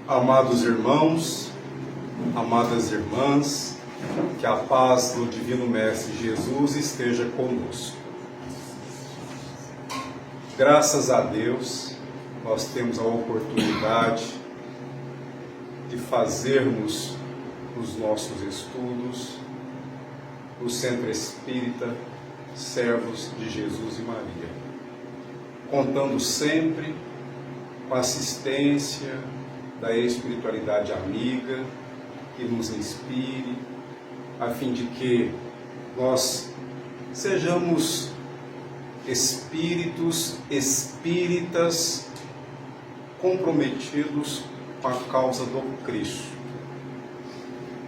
Amados irmãos, amadas irmãs, que a paz do Divino Mestre Jesus esteja conosco. Graças a Deus, nós temos a oportunidade de fazermos os nossos estudos no Centro Espírita Servos de Jesus e Maria, contando sempre com a assistência da espiritualidade amiga que nos inspire, a fim de que nós sejamos espíritos espíritas comprometidos com a causa do Cristo.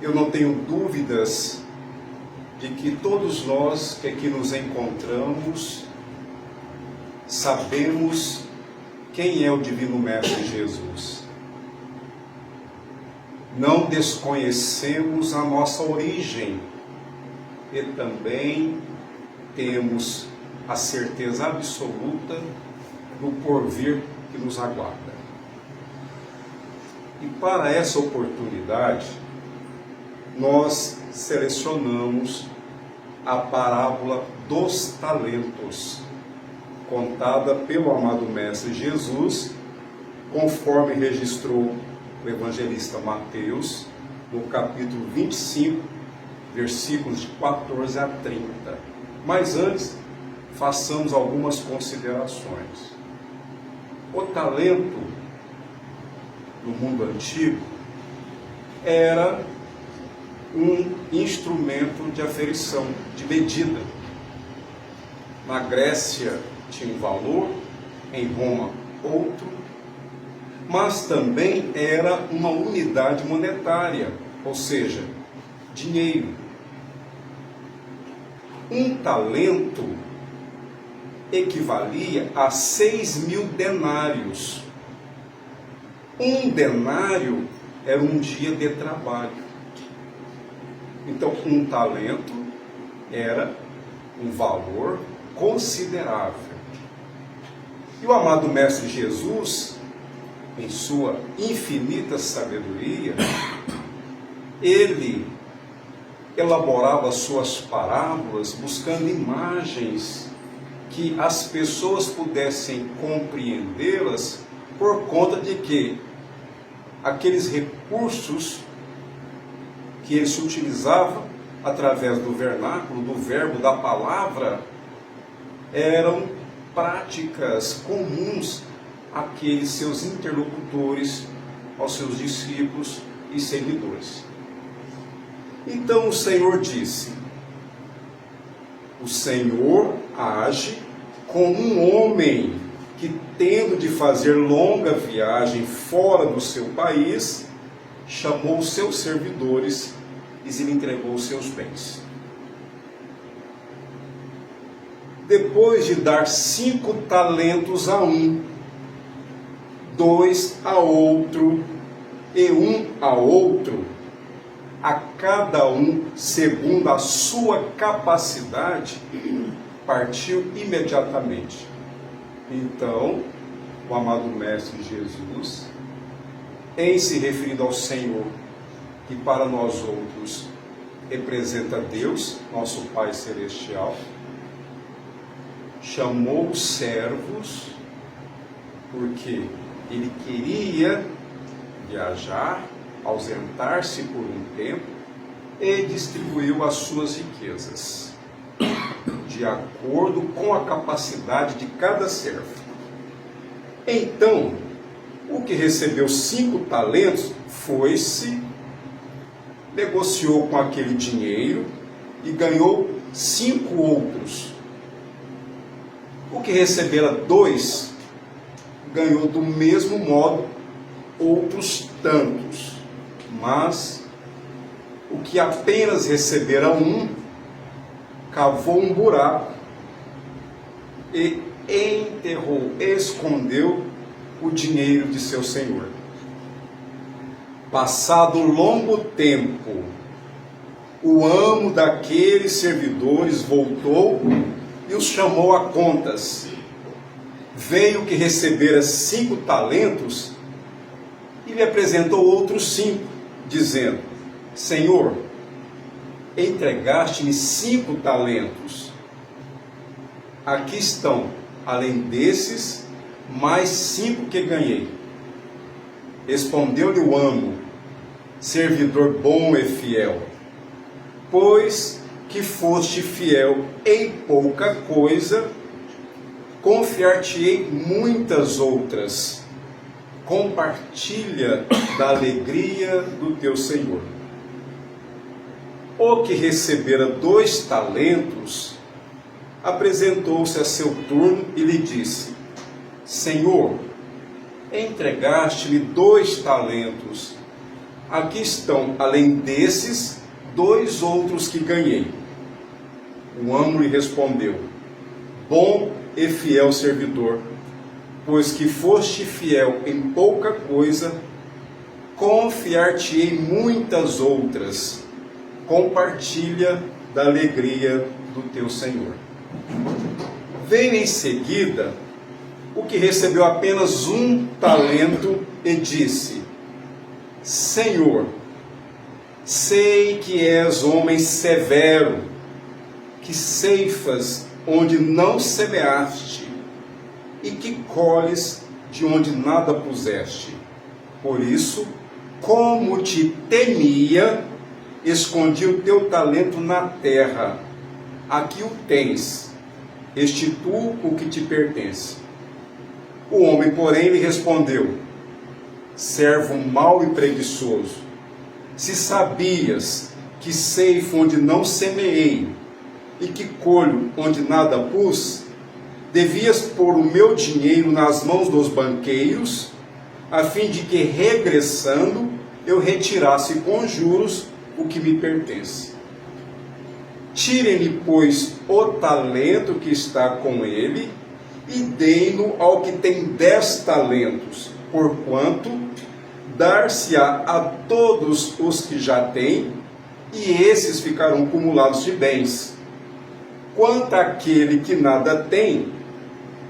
Eu não tenho dúvidas de que todos nós que aqui nos encontramos sabemos quem é o Divino Mestre Jesus. Não desconhecemos a nossa origem e também temos a certeza absoluta do porvir que nos aguarda. E para essa oportunidade, nós selecionamos a parábola dos talentos, contada pelo amado Mestre Jesus, conforme registrou o evangelista Mateus, no capítulo 25, versículos de 14 a 30. Mas antes, façamos algumas considerações. O talento, no mundo antigo, era um instrumento de aferição, de medida. Na Grécia tinha um valor, em Roma outro, mas também era uma unidade monetária, ou seja, dinheiro. Um talento equivalia a 6.000 denários. Um denário era um dia de trabalho. Então, um talento era um valor considerável. E o amado Mestre Jesus, em sua infinita sabedoria, ele elaborava suas parábolas buscando imagens que as pessoas pudessem compreendê-las, por conta de que aqueles recursos que ele se utilizava através do vernáculo, do verbo, da palavra, eram práticas comuns àqueles seus interlocutores, aos seus discípulos e seguidores. Então o Senhor disse: o Senhor age como um homem que, tendo de fazer longa viagem fora do seu país, chamou os seus servidores e lhe entregou os seus bens. Depois de dar 5 talentos a um, 2 a outro e 1 a outro, a cada um segundo a sua capacidade, partiu imediatamente. Então, o amado Mestre Jesus, em se referindo ao Senhor, que para nós outros representa Deus, nosso Pai Celestial, chamou os servos, porque ele queria viajar, ausentar-se por um tempo, e distribuiu as suas riquezas, de acordo com a capacidade de cada servo. Então, o que recebeu 5 talentos foi-se, negociou com aquele dinheiro e ganhou 5 outros. O que recebera 2, ganhou do mesmo modo outros tantos. Mas o que apenas recebera 1, cavou um buraco e enterrou, escondeu o dinheiro de seu senhor. Passado longo tempo, o amo daqueles servidores voltou e os chamou a contas. Veio que recebera 5 talentos E me apresentou outros 5, dizendo: Senhor, entregaste-me 5 talentos. Aqui estão, além desses, mais 5 que ganhei. Respondeu-lhe o amo: servidor bom e fiel, pois que foste fiel em pouca coisa, confiar-te-ei muitas outras. Compartilha da alegria do teu Senhor. O que recebera 2 talentos, apresentou-se a seu turno e lhe disse: Senhor, entregaste-me 2 talentos. Aqui estão, além desses, 2 outros que ganhei. O amo lhe respondeu: bom e fiel servidor, pois que foste fiel em pouca coisa, confiar-te-ei muitas outras. Compartilha da alegria do teu Senhor. Veio em seguida o que recebeu apenas 1 talento e disse: Senhor, sei que és homem severo, que ceifas onde não semeaste e que colhes de onde nada puseste. Por isso, como te temia, escondi o teu talento na terra. Aqui o tens, restituo o que te pertence. O homem, porém, lhe respondeu: servo mau e preguiçoso, se sabias que ceifo onde não semeei e que colho onde nada pus, devias pôr o meu dinheiro nas mãos dos banqueiros, a fim de que, regressando, eu retirasse com juros o que me pertence. Tirem-lhe, pois, o talento que está com ele e deem-no ao que tem 10 talentos, porquanto dar-se-á a todos os que já têm, e esses ficarão cumulados de bens. Quanto àquele que nada tem,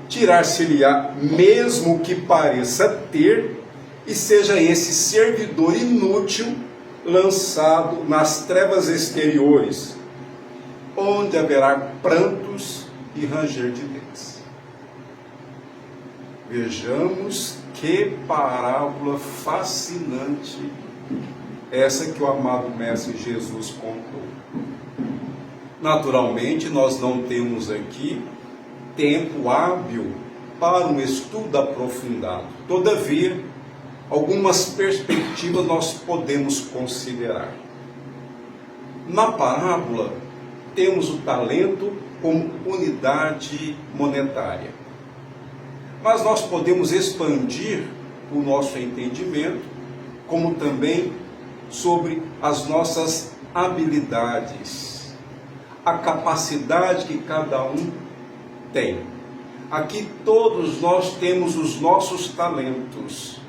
tirar-se-lhe-á mesmo que pareça ter, e seja esse servidor inútil lançado nas trevas exteriores, onde haverá prantos e ranger de dentes. Vejamos que parábola fascinante essa que o amado Mestre Jesus contou. Naturalmente, nós não temos aqui tempo hábil para um estudo aprofundado. Todavia, algumas perspectivas nós podemos considerar. Na parábola, temos o talento como unidade monetária. Mas nós podemos expandir o nosso entendimento, como também sobre as nossas habilidades, a capacidade que cada um tem. Aqui todos nós temos os nossos talentos.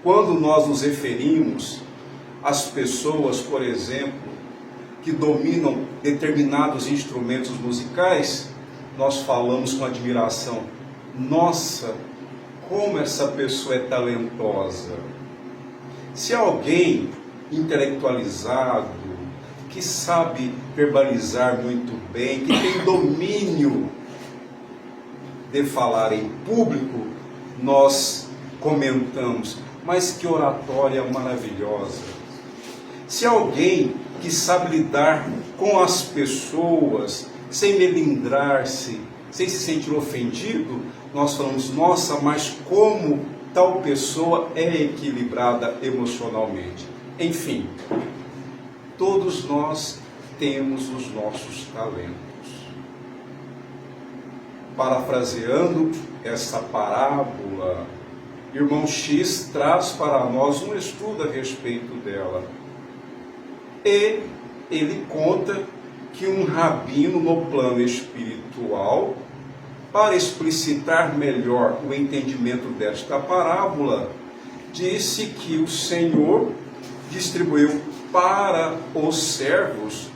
Quando nós nos referimos às pessoas, por exemplo, que dominam determinados instrumentos musicais, nós falamos com admiração: nossa, como essa pessoa é talentosa. Se alguém intelectualizado, que sabe verbalizar muito bem, que tem domínio de falar em público, nós comentamos: mas que oratória maravilhosa. Se alguém que sabe lidar com as pessoas, sem melindrar-se, sem se sentir ofendido, nós falamos: nossa, mas como tal pessoa é equilibrada emocionalmente. Enfim, todos nós temos os nossos talentos. Parafraseando essa parábola, irmão X traz para nós um estudo a respeito dela. E ele conta que um rabino no plano espiritual, para explicitar melhor o entendimento desta parábola, disse que o Senhor distribuiu para os servos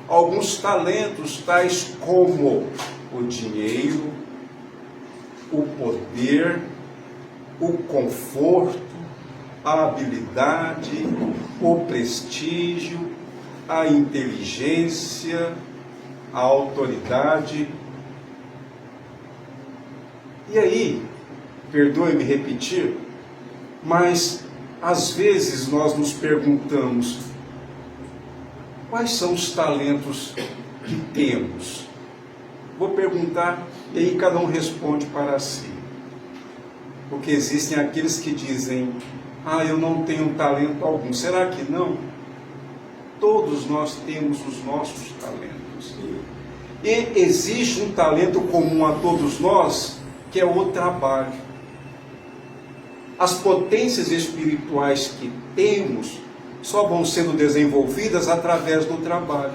alguns talentos, tais como o dinheiro, o poder, o conforto, a habilidade, o prestígio, a inteligência, a autoridade. E aí, perdoe-me repetir, mas às vezes nós nos perguntamos: quais são os talentos que temos? Vou perguntar e aí cada um responde para si. Porque existem aqueles que dizem: eu não tenho talento algum. Será que não? Todos nós temos os nossos talentos. E existe um talento comum a todos nós, que é o trabalho. As potências espirituais que temos só vão sendo desenvolvidas através do trabalho.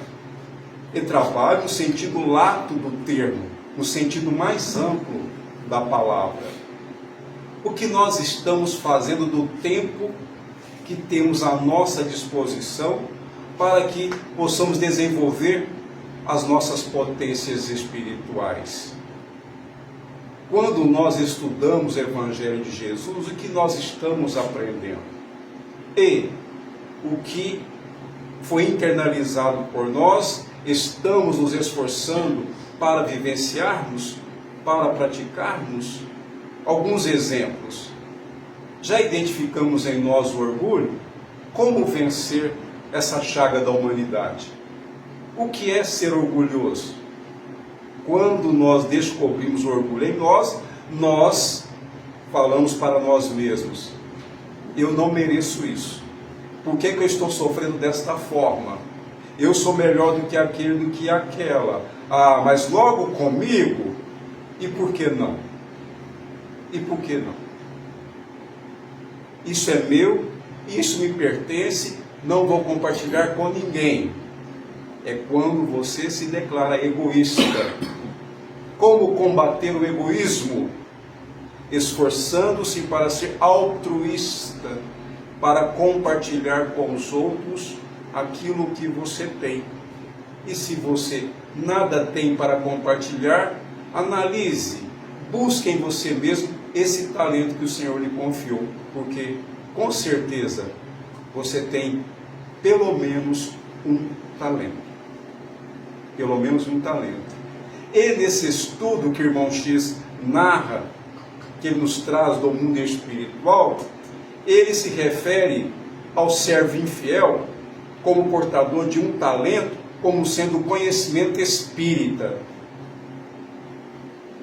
E trabalho no sentido lato do termo, no sentido mais amplo da palavra. O que nós estamos fazendo do tempo que temos à nossa disposição para que possamos desenvolver as nossas potências espirituais. Quando nós estudamos o Evangelho de Jesus, o que nós estamos aprendendo? E o que foi internalizado por nós, estamos nos esforçando para vivenciarmos, para praticarmos. Alguns exemplos. Já identificamos em nós o orgulho? Como vencer essa chaga da humanidade? O que é ser orgulhoso? Quando nós descobrimos o orgulho em nós, nós falamos para nós mesmos: eu não mereço isso. Por que eu estou sofrendo desta forma? Eu sou melhor do que aquele, do que aquela. Mas logo comigo? E por que não? E por que não? Isso é meu, isso me pertence, não vou compartilhar com ninguém. É quando você se declara egoísta. Como combater o egoísmo? Esforçando-se para ser altruísta, para compartilhar com os outros aquilo que você tem. E se você nada tem para compartilhar, analise, busque em você mesmo esse talento que o Senhor lhe confiou, porque com certeza você tem pelo menos um talento. Pelo menos um talento. E nesse estudo que o irmão X narra, que ele nos traz do mundo espiritual, ele se refere ao servo infiel como portador de um talento, como sendo conhecimento espírita.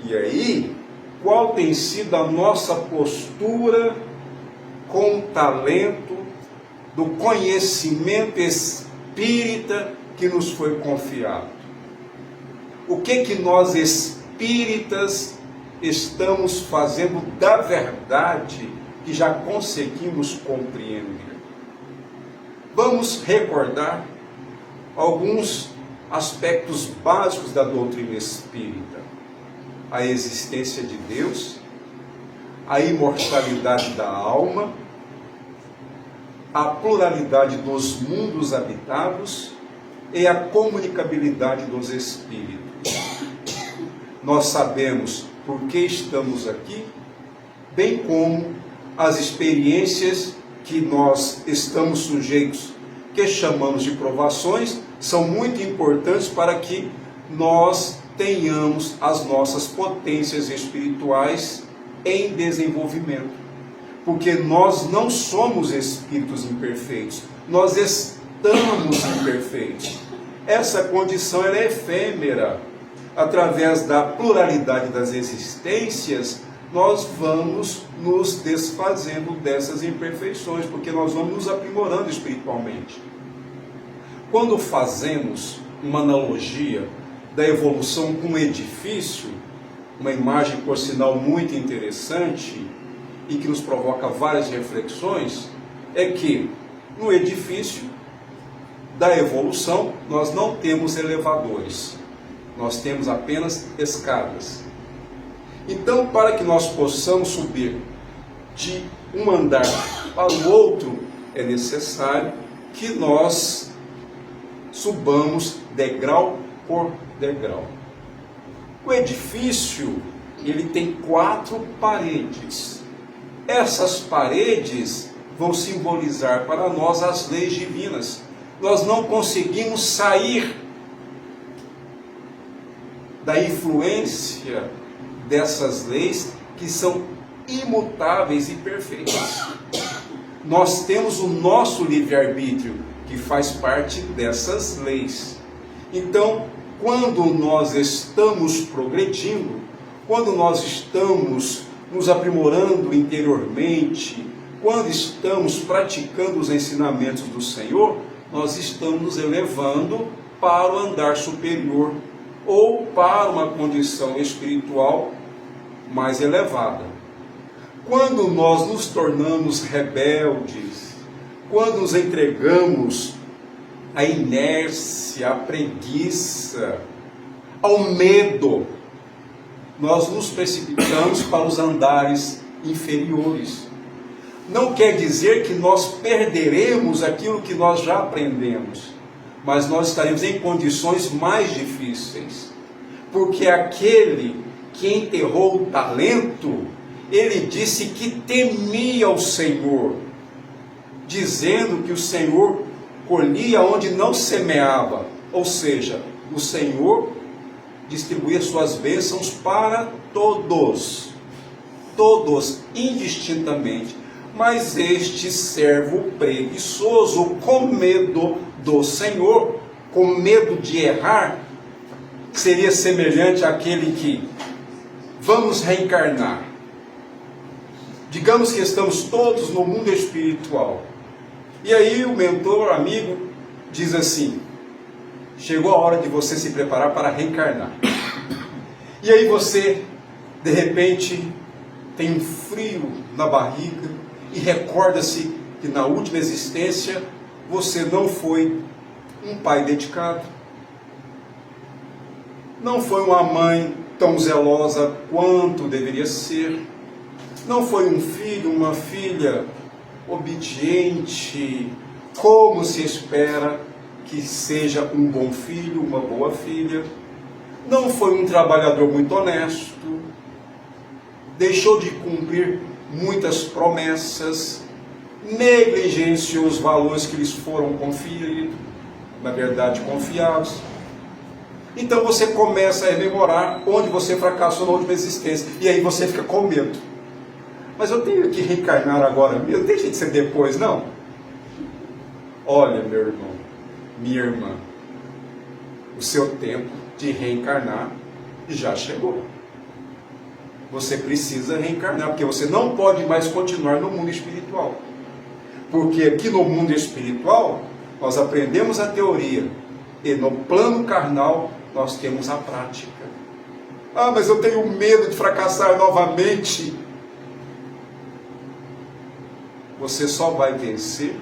E aí, qual tem sido a nossa postura com o talento do conhecimento espírita que nos foi confiado? O que nós espíritas estamos fazendo da verdade que já conseguimos compreender? Vamos recordar alguns aspectos básicos da doutrina espírita: a existência de Deus, a imortalidade da alma, a pluralidade dos mundos habitados e a comunicabilidade dos espíritos. Nós sabemos por que estamos aqui, bem como as experiências que nós estamos sujeitos, que chamamos de provações, são muito importantes para que nós tenhamos as nossas potências espirituais em desenvolvimento. Porque nós não somos espíritos imperfeitos, nós estamos imperfeitos. Essa condição ela é efêmera. Através da pluralidade das existências, nós vamos nos desfazendo dessas imperfeições, porque nós vamos nos aprimorando espiritualmente. Quando fazemos uma analogia da evolução com um edifício, uma imagem, por sinal, muito interessante e que nos provoca várias reflexões, é que no edifício da evolução nós não temos elevadores, nós temos apenas escadas. Então, para que nós possamos subir de um andar para o outro, é necessário que nós subamos degrau por degrau. O edifício, ele tem 4 paredes. Essas paredes vão simbolizar para nós as leis divinas. Nós não conseguimos sair da influência dessas leis que são imutáveis e perfeitas. Nós temos o nosso livre-arbítrio, que faz parte dessas leis. Então, quando nós estamos progredindo, quando nós estamos nos aprimorando interiormente, quando estamos praticando os ensinamentos do Senhor, nós estamos nos elevando para o andar superior ou para uma condição espiritual mais elevada. Quando nós nos tornamos rebeldes, quando nos entregamos à inércia, à preguiça, ao medo, nós nos precipitamos para os andares inferiores. Não quer dizer que nós perderemos aquilo que nós já aprendemos, mas nós estaremos em condições mais difíceis, porque aquele que enterrou o talento, ele disse que temia o Senhor, dizendo que o Senhor colhia onde não semeava, ou seja, o Senhor distribuía suas bênçãos para todos, indistintamente. Mas este servo preguiçoso, com medo do Senhor, com medo de errar, seria semelhante àquele que vamos reencarnar. Digamos que estamos todos no mundo espiritual. E aí o mentor, amigo, diz assim: chegou a hora de você se preparar para reencarnar. E aí você, de repente, tem um frio na barriga e recorda-se que na última existência você não foi um pai dedicado, não foi uma mãe tão zelosa quanto deveria ser, não foi um filho, uma filha obediente, como se espera que seja um bom filho, uma boa filha, não foi um trabalhador muito honesto, deixou de cumprir muitas promessas, negligenciou os valores que lhes foram conferidos, na verdade confiados. Então você começa a rememorar onde você fracassou na última existência, e aí você fica com medo. Mas eu tenho que reencarnar agora mesmo, deixa de ser depois, não? Olha, meu irmão, minha irmã, o seu tempo de reencarnar já chegou. Você precisa reencarnar, porque você não pode mais continuar no mundo espiritual. Porque aqui no mundo espiritual, nós aprendemos a teoria, e no plano carnal, nós temos a prática. Ah, mas eu tenho medo de fracassar novamente. Você só vai vencer,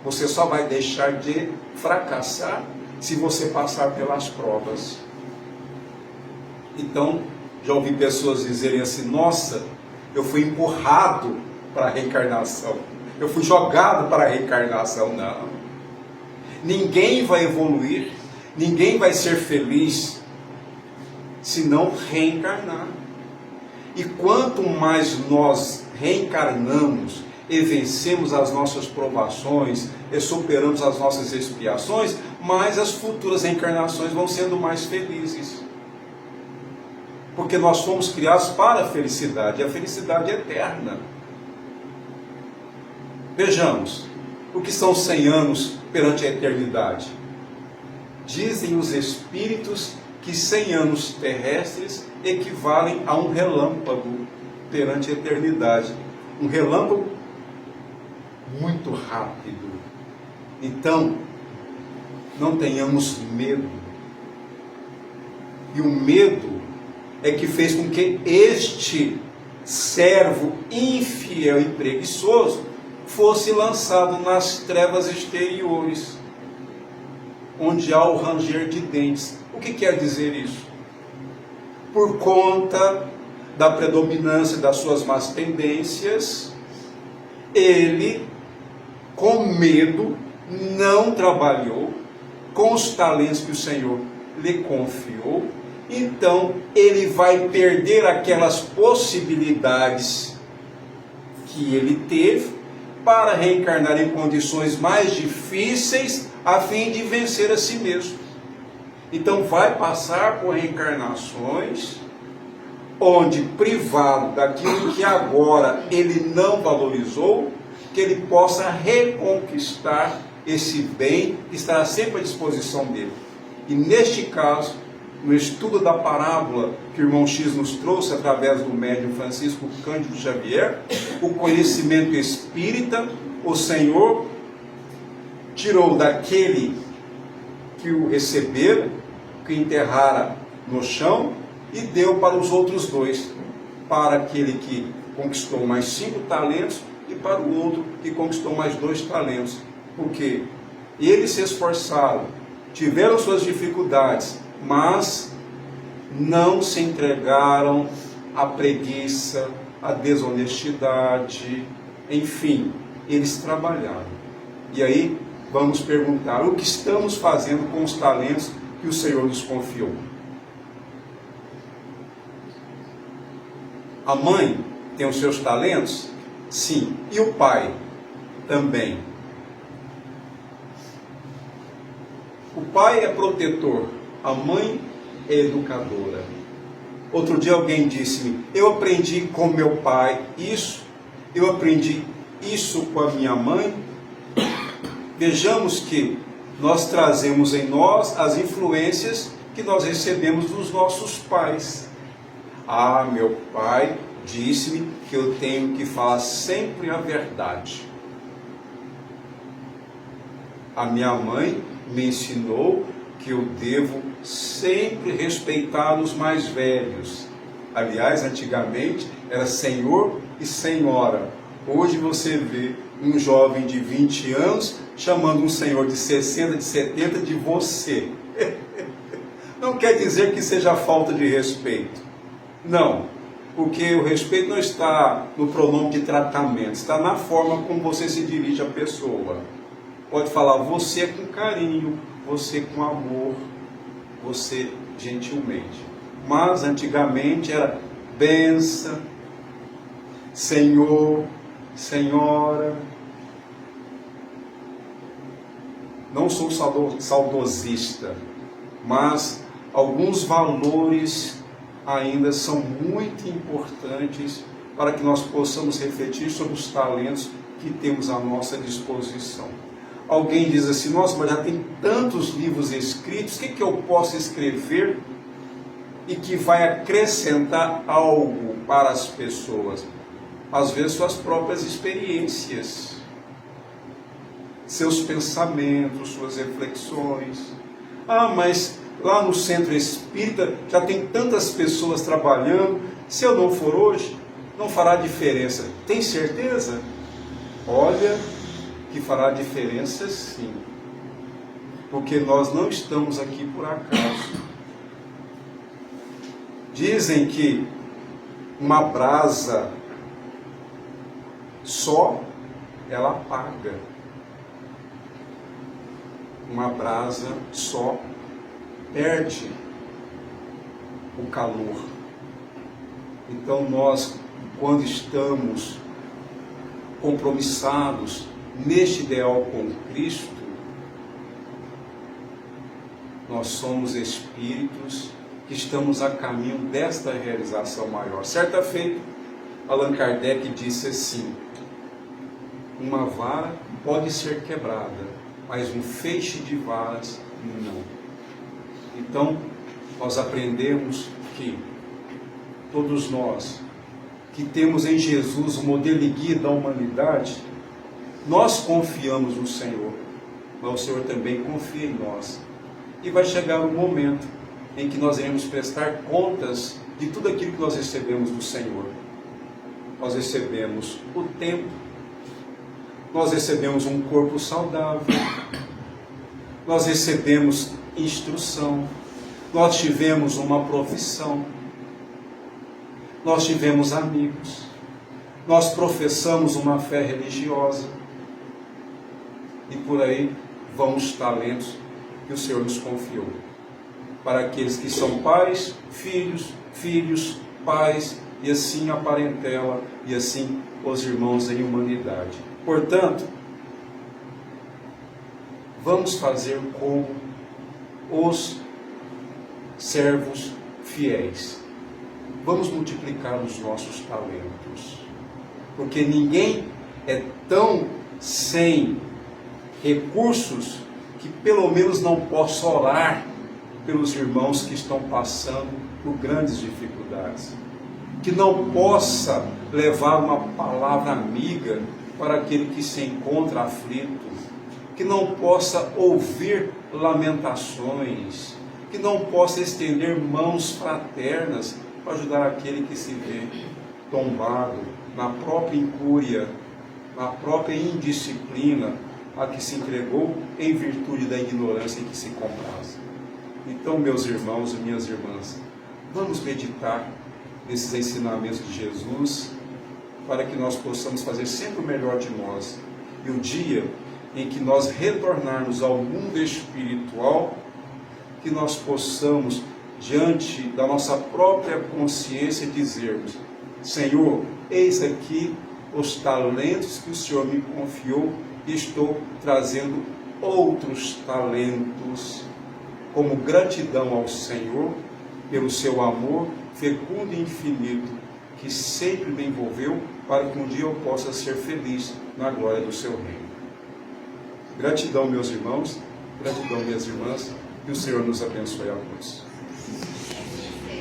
você só vai deixar de fracassar se você passar pelas provas. Então, já ouvi pessoas dizerem assim: nossa, eu fui empurrado para a reencarnação, eu fui jogado para a reencarnação. Não. Ninguém vai evoluir, ninguém vai ser feliz se não reencarnar. E quanto mais nós reencarnamos e vencemos as nossas provações e superamos as nossas expiações, mais as futuras reencarnações vão sendo mais felizes. Porque nós fomos criados para a felicidade, e a felicidade é eterna. Vejamos, o que são 100 anos perante a eternidade? Dizem os espíritos que 100 anos terrestres equivalem a um relâmpago perante a eternidade. Um relâmpago muito rápido. Então, não tenhamos medo. E o medo é que fez com que este servo infiel e preguiçoso fosse lançado nas trevas exteriores, onde há o ranger de dentes. O que quer dizer isso? Por conta da predominância das suas más tendências, ele, com medo, não trabalhou com os talentos que o Senhor lhe confiou. Então ele vai perder aquelas possibilidades que ele teve, para reencarnar em condições mais difíceis, a fim de vencer a si mesmo. Então vai passar por reencarnações, onde privado daquilo que agora ele não valorizou, que ele possa reconquistar esse bem que estará sempre à disposição dele. E neste caso, no estudo da parábola que o irmão X nos trouxe através do médium Francisco Cândido Xavier, o conhecimento espírita, o Senhor tirou daquele que o receberam, que enterrara no chão, e deu para os outros dois, para aquele que conquistou mais 5 talentos e para o outro que conquistou mais 2 talentos. Porque eles se esforçaram, tiveram suas dificuldades, mas não se entregaram à preguiça, à desonestidade, enfim, eles trabalharam. E aí vamos perguntar, o que estamos fazendo com os talentos que o Senhor nos confiou? A mãe tem os seus talentos? Sim. E o pai? Também. O pai é protetor, a mãe é educadora. Outro dia alguém disse-me, eu aprendi com meu pai isso, eu aprendi isso com a minha mãe. Vejamos que nós trazemos em nós as influências que nós recebemos dos nossos pais. Ah, meu pai disse-me que eu tenho que falar sempre a verdade. A minha mãe me ensinou que eu devo sempre respeitar os mais velhos. Aliás, antigamente era senhor e senhora. Hoje você vê um jovem de 20 anos chamando um senhor de 60, de 70 de você. Não quer dizer que seja falta de respeito. Não, porque o respeito não está no pronome de tratamento, está na forma como você se dirige à pessoa. Pode falar você com carinho, você com amor, você gentilmente. Mas antigamente era benção, senhor, senhora. Não sou saudosista, mas alguns valores ainda são muito importantes para que nós possamos refletir sobre os talentos que temos à nossa disposição. Alguém diz assim, nossa, mas já tem tantos livros escritos, o que eu posso escrever e que vai acrescentar algo para as pessoas? Às vezes suas próprias experiências, seus pensamentos, suas reflexões. Ah, mas lá no centro espírita já tem tantas pessoas trabalhando, se eu não for hoje, não fará diferença. Tem certeza? Olha, que fará diferença sim, porque nós não estamos aqui por acaso. Dizem que uma brasa só, ela apaga. Uma brasa só perde o calor. Então nós, quando estamos compromissados neste ideal com Cristo, nós somos espíritos que estamos a caminho desta realização maior. Certa feita, Allan Kardec disse assim, uma vara pode ser quebrada, mas um feixe de varas não. Então, nós aprendemos que todos nós que temos em Jesus o modelo e guia da humanidade, nós confiamos no Senhor, mas o Senhor também confia em nós. E vai chegar um momento em que nós iremos prestar contas de tudo aquilo que nós recebemos do Senhor. Nós recebemos o tempo, nós recebemos um corpo saudável, nós recebemos instrução, nós tivemos uma profissão, nós tivemos amigos, nós professamos uma fé religiosa, e por aí vão os talentos que o Senhor nos confiou. Para aqueles que são pais, filhos, pais, e assim a parentela, e assim os irmãos em humanidade. Portanto, vamos fazer como os servos fiéis. Vamos multiplicar os nossos talentos, porque ninguém é tão sem recursos que pelo menos não possa orar pelos irmãos que estão passando por grandes dificuldades, que não possa levar uma palavra amiga para aquele que se encontra aflito, que não possa ouvir lamentações, que não possa estender mãos fraternas para ajudar aquele que se vê tombado na própria incúria, na própria indisciplina a que se entregou em virtude da ignorância em que se compraz. Então, meus irmãos e minhas irmãs, vamos meditar nesses ensinamentos de Jesus para que nós possamos fazer sempre o melhor de nós. E o dia em que nós retornarmos ao mundo espiritual, que nós possamos, diante da nossa própria consciência, dizermos: Senhor, eis aqui os talentos que o Senhor me confiou e estou trazendo outros talentos, como gratidão ao Senhor pelo seu amor fecundo e infinito, que sempre me envolveu para que um dia eu possa ser feliz na glória do seu reino. Gratidão, meus irmãos, gratidão, minhas irmãs, que o Senhor nos abençoe a todos.